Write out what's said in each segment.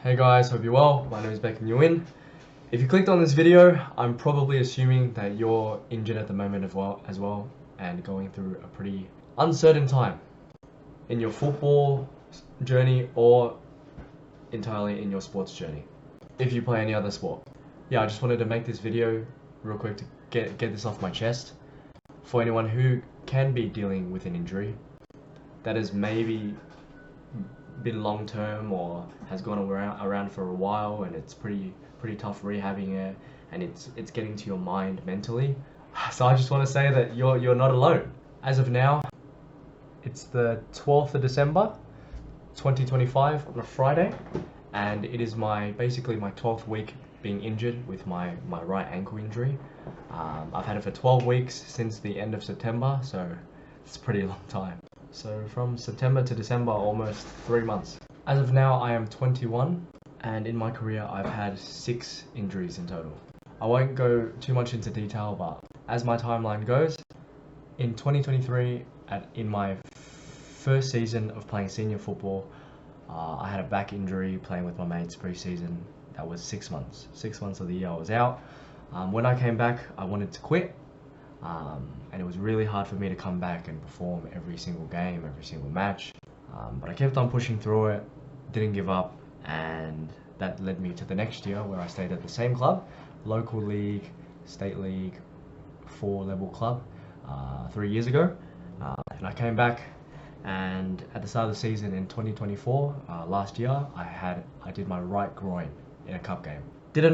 Hey guys, hope you're well. My name is Newgen. If you clicked on this video, I'm probably assuming that you're injured at the moment as well and going through a pretty uncertain time in your football journey or entirely in your sports journey, if you play any other sport. Yeah, I just wanted to make this video real quick to get this off my chest for anyone who can be dealing with an injury that has maybe been long term or has gone around for a while, and it's pretty tough rehabbing it, and it's getting to your mind mentally. So I just want to say that you're not alone. As of now, it's the 12th of December 2025 on a Friday, and it is basically my 12th week being injured with my right ankle injury. I've had it for 12 weeks since the end of September, so it's a pretty long time. So from September to December, almost 3 months. As of now, I am 21, and in my career, I've had 6 injuries in total. I won't go too much into detail, but as my timeline goes, in 2023, in my first season of playing senior football, I had a back injury playing with my mates pre-season. That was 6 months. 6 months of the year I was out. When I came back, I wanted to quit. And it was really hard for me to come back and perform every single game, every single match. But I kept on pushing through it, didn't give up, and that led me to the next year where I stayed at the same club, local league, state league, 4-level club, 3 years ago. And I came back, and at the start of the season in 2024, last year, I did my right groin in a cup game. Didn't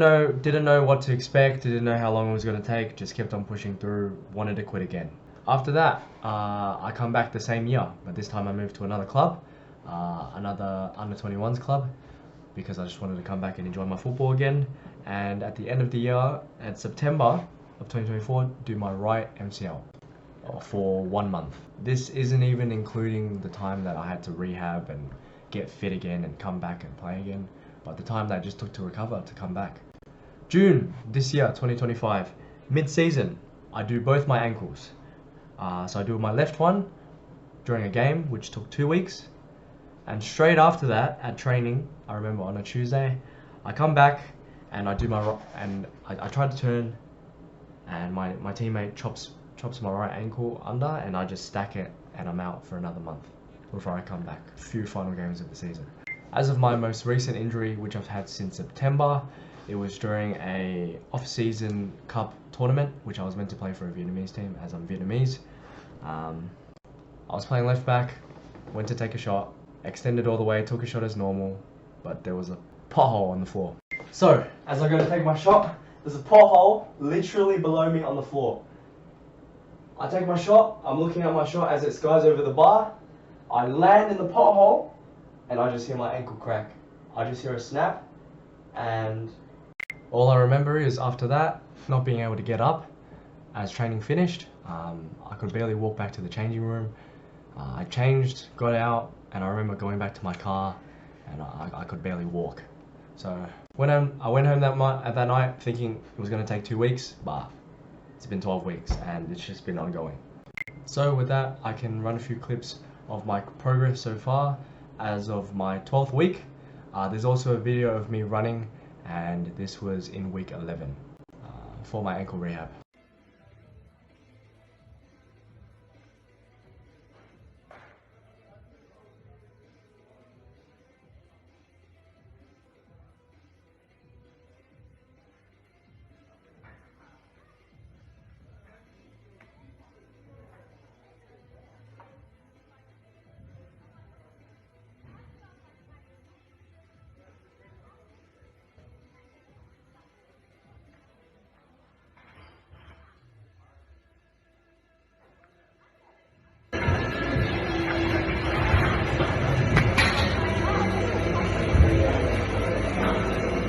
know what to expect, didn't know how long it was going to take, just kept on pushing through, wanted to quit again. After that, I come back the same year, but this time I moved to another club, another under-21s club, because I just wanted to come back and enjoy my football again. And at the end of the year, at September of 2024, do my right MCL for 1 month. This isn't even including the time that I had to rehab and get fit again and come back and play again. But the time that I just took to recover, to come back. June this year, 2025, mid-season, I do both my ankles. So I do my left one during a game, which took 2 weeks. And straight after that, at training, I remember on a Tuesday, I come back and I do I tried to turn, and my teammate chops my right ankle under, and I just stack it, and I'm out for another month before I come back. A few final games of the season. As of my most recent injury, which I've had since September, it was during a off-season cup tournament, which I was meant to play for a Vietnamese team, as I'm Vietnamese. I was playing left back, went to take a shot, extended all the way, took a shot as normal, but there was a pothole on the floor. So, as I go to take my shot, there's a pothole literally below me on the floor. I take my shot, I'm looking at my shot as it skies over the bar, I land in the pothole, and I just hear my ankle crack. I just hear a snap, and all I remember is after that, not being able to get up as training finished. I could barely walk back to the changing room. I changed, got out, and I remember going back to my car, and I could barely walk. So I went home that night thinking it was going to take 2 weeks, but it's been 12 weeks, and it's just been ongoing. So with that, I can run a few clips of my progress so far as of my 12th week. There's also a video of me running, and this was in week 11 for my ankle rehab.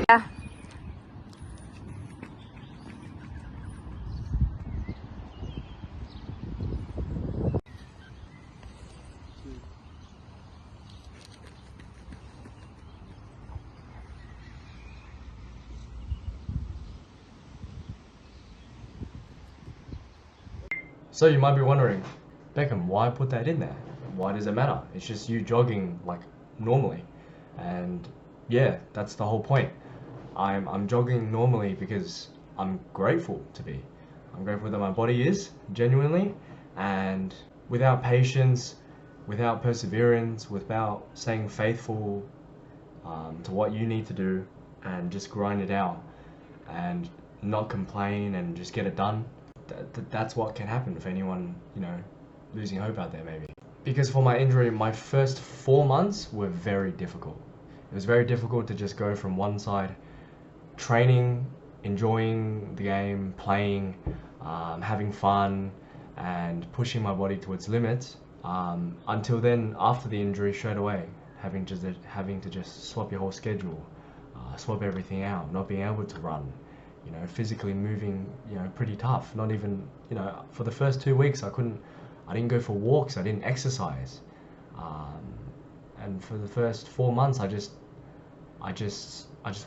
Yeah. So you might be wondering, Beckham, why put that in there? Why does it matter? It's just you jogging like normally. And yeah, that's the whole point. I'm jogging normally because I'm grateful to be. I'm grateful that my body is, genuinely, and without patience, without perseverance, without staying faithful to what you need to do and just grind it out and not complain and just get it done, that's what can happen for anyone, you know, losing hope out there maybe. Because for my injury, my first 4 months were very difficult. It was very difficult to just go from one side, training, enjoying the game, playing, having fun, and pushing my body to its limits, until then, after the injury, straight away, having to just swap your whole schedule, swap everything out, not being able to run, you know, physically moving, you know, pretty tough. Not even, you know, for the first 2 weeks, I didn't go for walks, I didn't exercise, and for the first 4 months, I just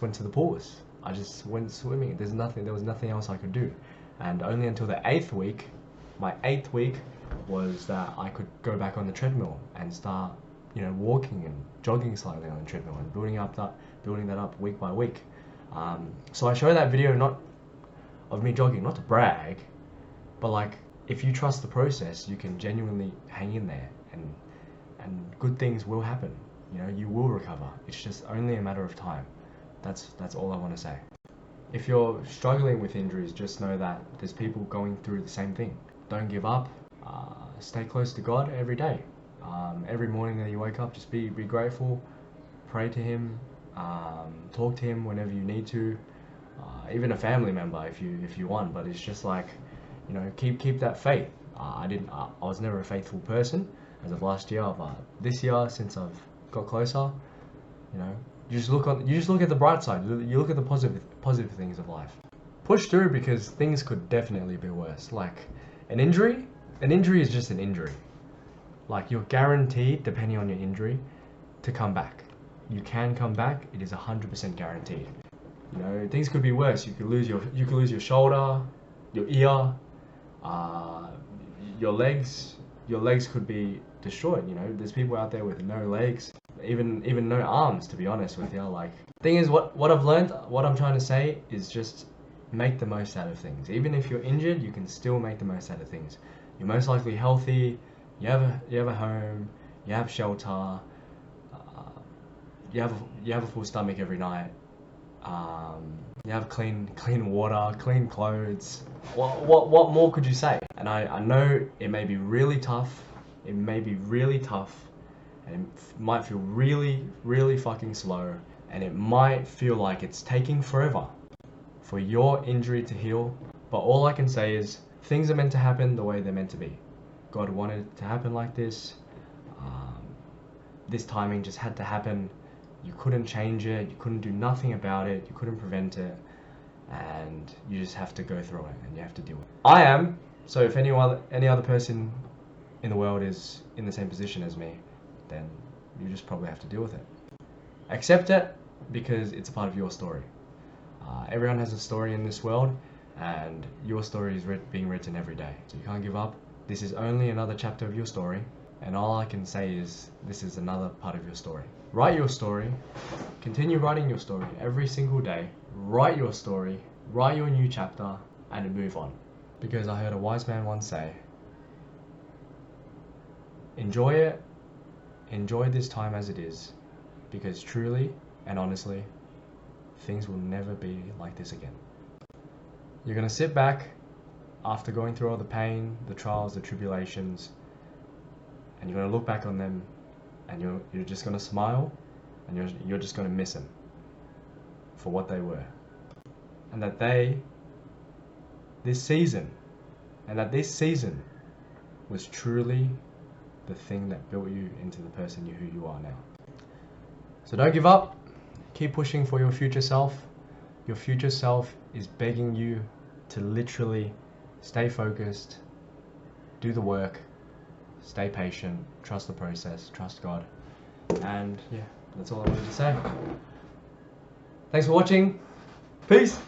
went to the pools. I just went swimming. There was nothing else I could do, and only until the 8th week, my 8th week, was that I could go back on the treadmill and start, you know, walking and jogging slightly on the treadmill and building that up week by week. So I show that video not of me jogging, not to brag, but like, if you trust the process, you can genuinely hang in there, and good things will happen. You know, you will recover. It's just only a matter of time. That's all I want to say. If you're struggling with injuries, just know that there's people going through the same thing. Don't give up. Stay close to God every day. Every morning that you wake up, just be grateful. Pray to Him. Talk to Him whenever you need to. Even a family member if you want. But it's just like, you know, keep that faith. I was never a faithful person as of last year, but this year, since I've got closer, you know, you just look at the bright side. You look at the positive things of life. Push through, because things could definitely be worse. Like an injury is just an injury. Like, you're guaranteed, depending on your injury, to come back. You can come back. It is 100% guaranteed. You know, things could be worse. You could lose your shoulder, your ear, your legs. Your legs could be destroyed. You know, there's people out there with no legs, even no arms, to be honest with you. Like, thing is, what I've learned, what I'm trying to say is just make the most out of things. Even if you're injured, you can still make the most out of things. You're most likely healthy. You have a home. You have shelter. You have a full stomach every night. You have clean water, clean clothes. What more could you say? And I know it may be really tough. It may be really tough, and it might feel really, really fucking slow, and it might feel like it's taking forever for your injury to heal. But all I can say is, things are meant to happen the way they're meant to be. God wanted it to happen like this. This timing just had to happen. You couldn't change it. You couldn't do nothing about it. You couldn't prevent it. And you just have to go through it, and you have to deal with it. So if any other person in the world is in the same position as me, then you just probably have to deal with it. Accept it, because it's a part of your story. Everyone has a story in this world, and your story is being written every day. So you can't give up. This is only another chapter of your story, and all I can say is, this is another part of your story. Write your story. Continue writing your story every single day. Write your story. Write your new chapter, and move on. Because I heard a wise man once say, enjoy it. Enjoy this time as it is, because truly and honestly, things will never be like this again. You're going to sit back after going through all the pain, the trials, the tribulations, and you're going to look back on them, and you're just going to smile, and you're just going to miss them for what they were. And that this season was truly the thing that built you into the person who you are now. So don't give up. Keep pushing for your future self. Your future self is begging you to literally stay focused, do the work, stay patient, trust the process, trust God. And yeah, that's all I wanted to say. Thanks for watching. Peace.